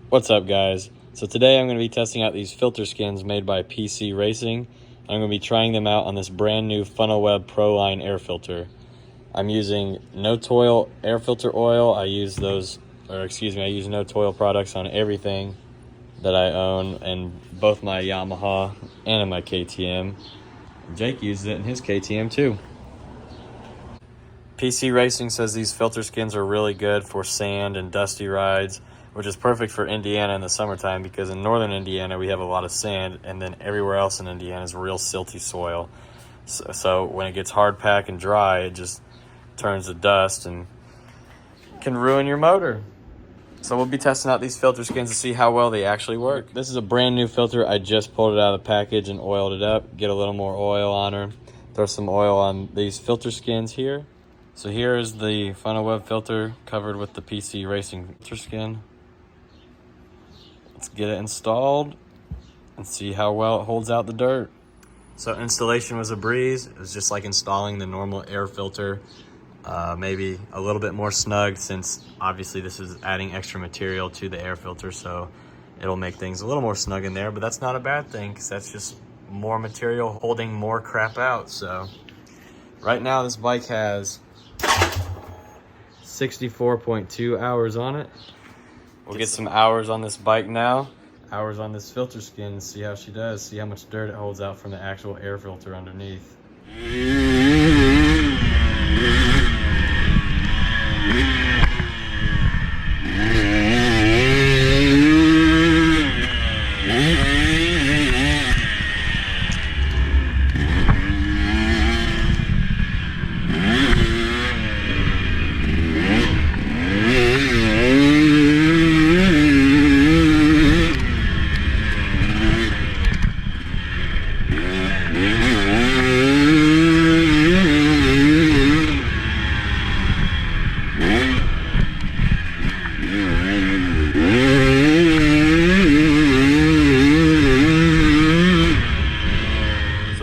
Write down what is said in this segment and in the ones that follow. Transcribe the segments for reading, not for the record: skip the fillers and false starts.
What's up, guys? So today I'm going to be testing out these filter skins made by PC Racing. I'm going to be trying them out on this brand new Funnel Web Pro Line air filter. I'm using no toil air filter oil. I use no toil products on everything that I own in both my Yamaha and in my KTM. Jake uses it in his KTM too. PC Racing says these filter skins are really good for sand and dusty rides, which is perfect for Indiana in the summertime because in northern Indiana we have a lot of sand, and then everywhere else in Indiana is real silty soil. So when it gets hard packed and dry, it just turns to dust and can ruin your motor. So we'll be testing out these filter skins to see how well they actually work. This is a brand new filter. I just pulled it out of the package and oiled it up. Get a little more oil on her. Throw some oil on these filter skins here. So here is the Funnel Web filter covered with the PC Racing filter skin. Let's get it installed and see how well it holds out the dirt. So installation was a breeze. It was just like installing the normal air filter. Maybe a little bit more snug since obviously this is adding extra material to the air filter, so it'll make things a little more snug in there, but that's not a bad thing because that's just more material holding more crap out. So right now this bike has 64.2 hours on it. We'll get some hours on this bike now, hours on this filter skin, and see how she does, see how much dirt it holds out from the actual air filter underneath.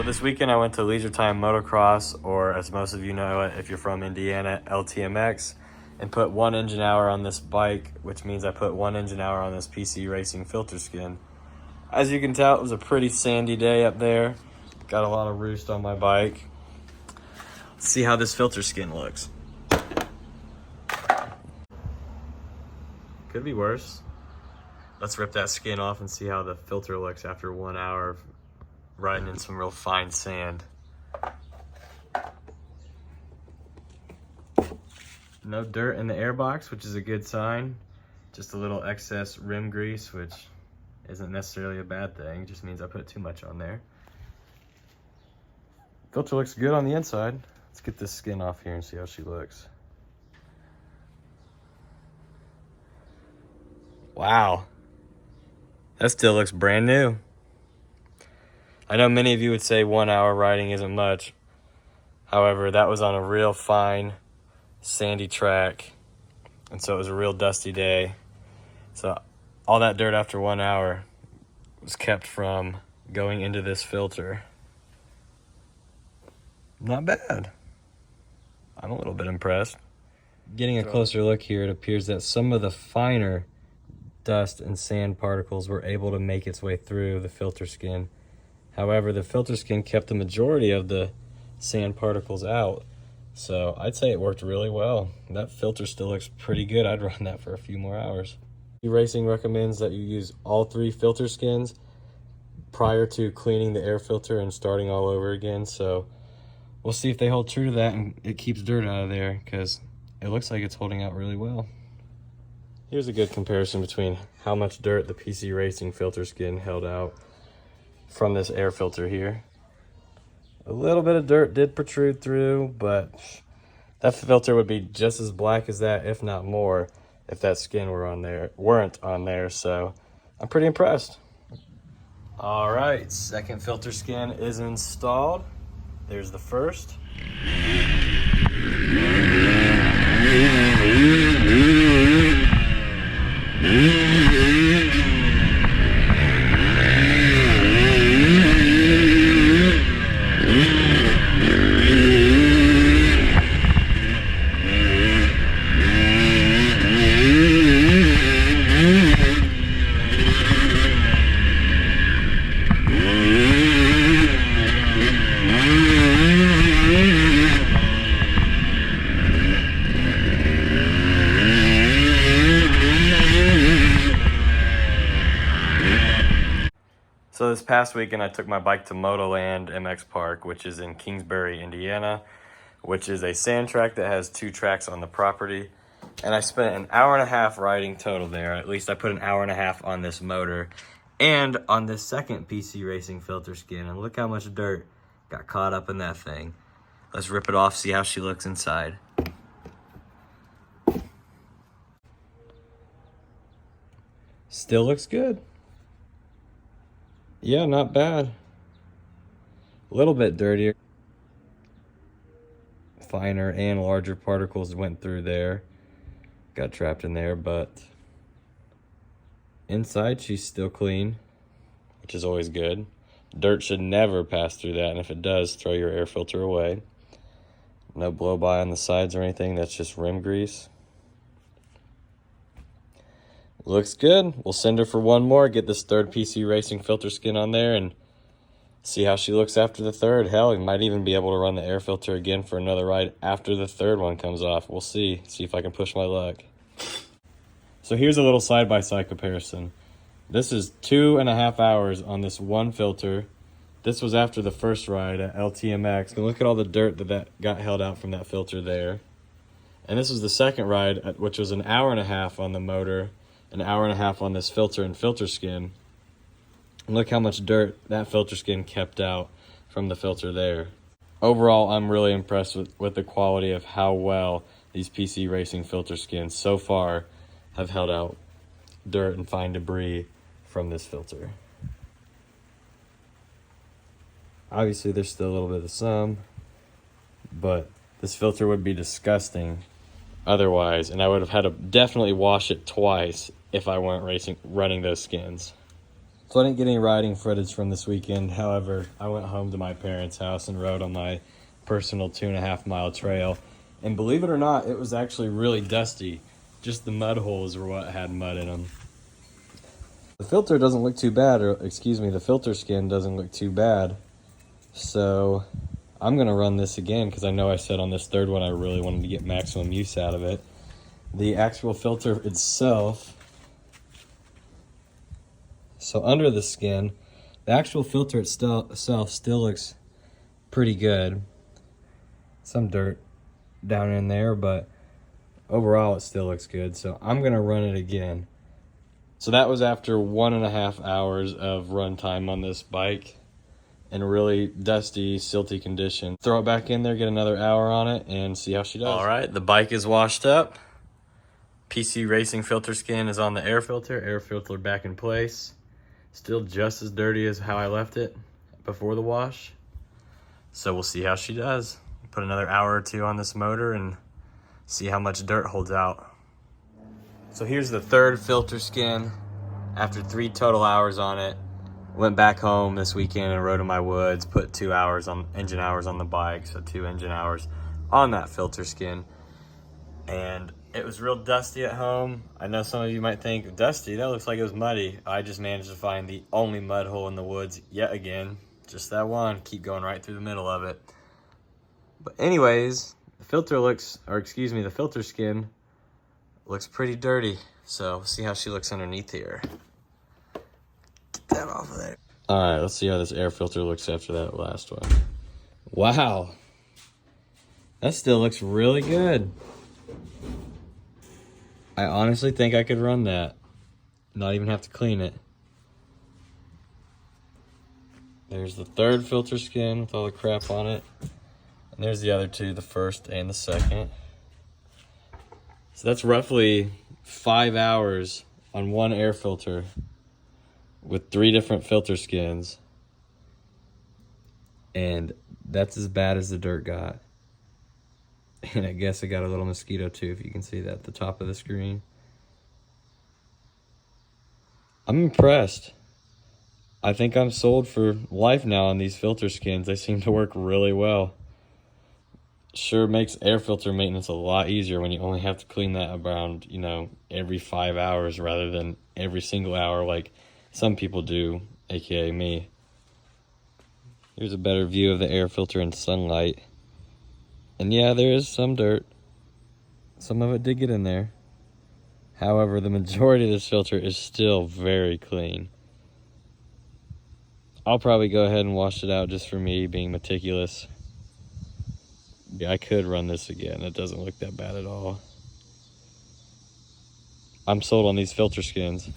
This weekend I went to Leisure Time Motocross, or as most of you know it if you're from Indiana, LTMX, and put 1 engine hour on this bike, which means I put 1 engine hour on this PC Racing filter skin. As you can tell, it was a pretty sandy day up there. Got a lot of roost on my bike. Let's see how this filter skin looks. Could be worse. Let's rip that skin off and see how the filter looks after 1 hour of riding in some real fine sand. No dirt in the airbox, which is a good sign. Just a little excess rim grease, which isn't necessarily a bad thing. It just means I put too much on there. Filter looks good on the inside. Let's get this skin off here and see how she looks. Wow. That still looks brand new. I know many of you would say 1 hour riding isn't much. However, that was on a real fine, sandy track. And so it was a real dusty day. So all that dirt after 1 hour was kept from going into this filter. Not bad. I'm a little bit impressed. Getting a closer look here, it appears that some of the finer dust and sand particles were able to make its way through the filter skin. However, the filter skin kept the majority of the sand particles out. So I'd say it worked really well. That filter still looks pretty good. I'd run that for a few more hours. Racing recommends that you use all 3 filter skins prior to cleaning the air filter and starting all over again. So we'll see if they hold true to that and it keeps dirt out of there, because it looks like it's holding out really well. Here's a good comparison between how much dirt the PC Racing filter skin held out from this air filter here. A little bit of dirt did protrude through, but that filter would be just as black as that, if not more, if that skin weren't on there. So I'm pretty impressed. All right, second filter skin is installed. There's the first. So this past weekend, I took my bike to Motoland MX Park, which is in Kingsbury, Indiana, which is a sand track that has 2 tracks on the property. And I spent an hour and a half riding total there. At least I put an hour and a half on this motor and on this second PC Racing filter skin. And look how much dirt got caught up in that thing. Let's rip it off, see how she looks inside. Still looks good. Yeah, not bad. A little bit dirtier. Finer and larger particles went through there. Got trapped in there, but inside she's still clean, which is always good. Dirt should never pass through that, and if it does, throw your air filter away. No blow by on the sides or anything, that's just rim grease. Looks good. We'll send her for one more, get this third PC Racing filter skin on there, and see how she looks after the third. Hell, we might even be able to run the air filter again for another ride after the third one comes off. We'll see if I can push my luck. So here's a little side-by-side comparison. This is 2.5 hours on this one filter. This was after the first ride at LTMX. And look at all the dirt that got held out from that filter there. And this was the second ride, which was an hour and a half on the motor, an hour and a half on this filter and filter skin. And look how much dirt that filter skin kept out from the filter there. Overall, I'm really impressed with the quality of how well these PC Racing filter skins so far have held out dirt and fine debris from this filter. Obviously, there's still a little bit of some, but this filter would be disgusting otherwise, and I would have had to definitely wash it twice if I weren't running those skins. So I didn't get any riding footage from this weekend. However, I went home to my parents' house and rode on my personal 2.5 mile trail. And believe it or not, it was actually really dusty. Just the mud holes were what had mud in them. The filter doesn't look too bad, or excuse me, the filter skin doesn't look too bad. So I'm gonna run this again because I know I said on this third one I really wanted to get maximum use out of it. The actual filter itself, so under the skin, the actual filter itself still looks pretty good. Some dirt down in there, but overall it still looks good. So I'm gonna run it again. So that was after 1.5 hours of run time on this bike in really dusty, silty condition. Throw it back in there, get another hour on it, and see how she does. All right, the bike is washed up. PC Racing filter skin is on the air filter back in place. Still just as dirty as how I left it before the wash. So we'll see how she does. Put another hour or 2 on this motor and see how much dirt holds out. So here's the third filter skin after 3 total hours on it. Went back home this weekend and rode in my woods, put 2 hours on engine hours on the bike, so 2 engine hours on that filter skin. And it was real dusty at home. I know some of you might think, dusty, that looks like it was muddy. I just managed to find the only mud hole in the woods yet again. Just that one, keep going right through the middle of it. But anyways, the filter skin looks pretty dirty. So we'll see how she looks underneath here. Get that off of there. All right, let's see how this air filter looks after that last one. Wow. That still looks really good. I honestly think I could run that. Not even have to clean it. There's the third filter skin with all the crap on it. And there's the other 2, the first and the second. So that's roughly 5 hours on one air filter with 3 different filter skins. And that's as bad as the dirt got. And I guess it got a little mosquito too, if you can see that at the top of the screen. I'm impressed. I think I'm sold for life now on these filter skins. They seem to work really well. Sure makes air filter maintenance a lot easier when you only have to clean that around, every 5 hours rather than every single hour like some people do, aka me. Here's a better view of the air filter in sunlight. And yeah, there is some dirt. Some of it did get in there. However, the majority of this filter is still very clean. I'll probably go ahead and wash it out just for me being meticulous. Yeah, I could run this again. It doesn't look that bad at all. I'm sold on these filter skins.